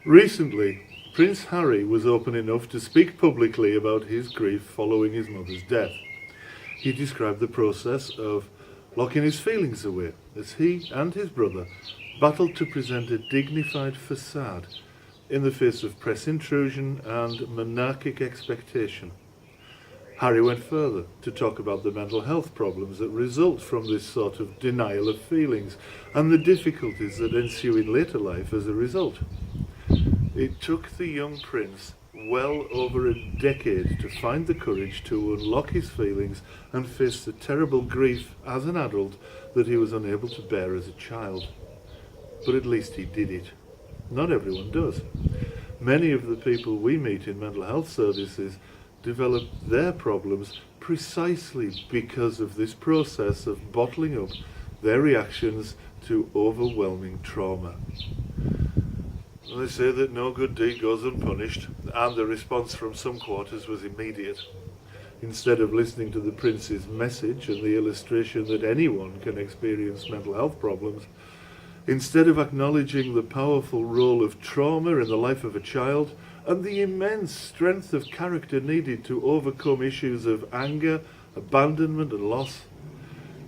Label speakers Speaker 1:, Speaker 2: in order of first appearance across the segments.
Speaker 1: Recently, Prince Harry was open enough to speak publicly about his grief following his mother's death. He described the process of locking his feelings away as he and his brother battled to present a dignified facade in the face of press intrusion and monarchic expectation. Harry went further to talk about the mental health problems that result from this sort of denial of feelings and the difficulties that ensue in later life as a result. It took the young prince well over a decade to find the courage to unlock his feelings and face the terrible grief as an adult that he was unable to bear as a child. But at least he did it. Not everyone does. Many of the people we meet in mental health services develop their problems precisely because of this process of bottling up their reactions to overwhelming trauma. They say that no good deed goes unpunished, and the response from some quarters was immediate. Instead of listening to the prince's message and the illustration that anyone can experience mental health problems, instead of acknowledging the powerful role of trauma in the life of a child and the immense strength of character needed to overcome issues of anger, abandonment and loss,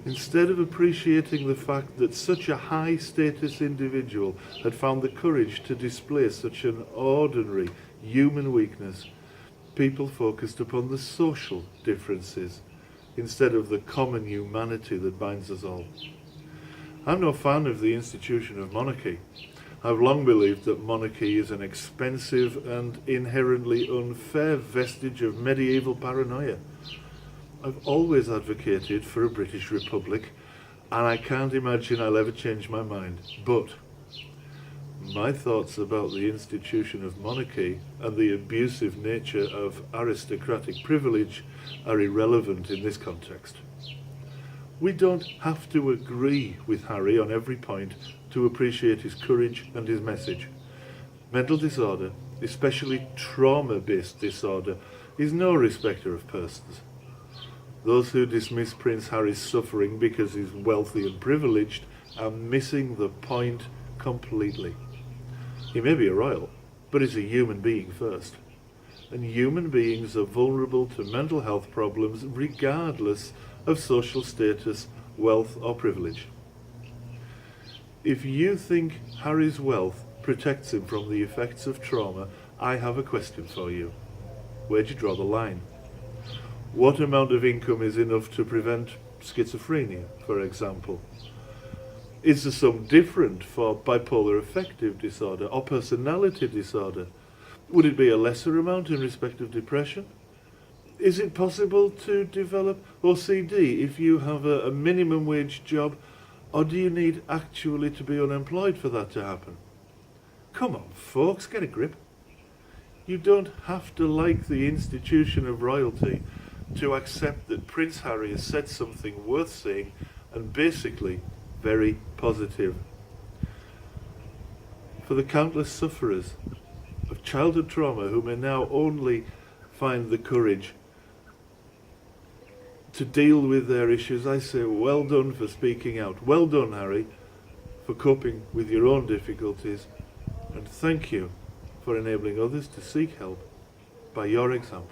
Speaker 1: instead of appreciating the fact that such a high-status individual had found the courage to display such an ordinary human weakness, people focused upon the social differences instead of the common humanity that binds us all. I'm no fan of the institution of monarchy. I've long believed that monarchy is an expensive and inherently unfair vestige of medieval paranoia. I've always advocated for a British Republic, and I can't imagine I'll ever change my mind. But my thoughts about the institution of monarchy and the abusive nature of aristocratic privilege are irrelevant in this context. We don't have to agree with Harry on every point to appreciate his courage and his message. Mental disorder, especially trauma-based disorder, is no respecter of persons. Those who dismiss Prince Harry's suffering because he's wealthy and privileged are missing the point completely. He may be a royal, but he's a human being first. And human beings are vulnerable to mental health problems regardless of social status, wealth or privilege. If you think Harry's wealth protects him from the effects of trauma, I have a question for you. Where do you draw the line? What amount of income is enough to prevent schizophrenia, for example? Is the sum different for bipolar affective disorder or personality disorder? Would it be a lesser amount in respect of depression? Is it possible to develop OCD if you have a minimum wage job, or do you need actually to be unemployed for that to happen? Come on, folks, get a grip. You don't have to like the institution of royalty to accept that Prince Harry has said something worth saying and basically very positive. For the countless sufferers of childhood trauma who may now only find the courage to deal with their issues, I say well done for speaking out. Well done, Harry, for coping with your own difficulties, and thank you for enabling others to seek help by your example.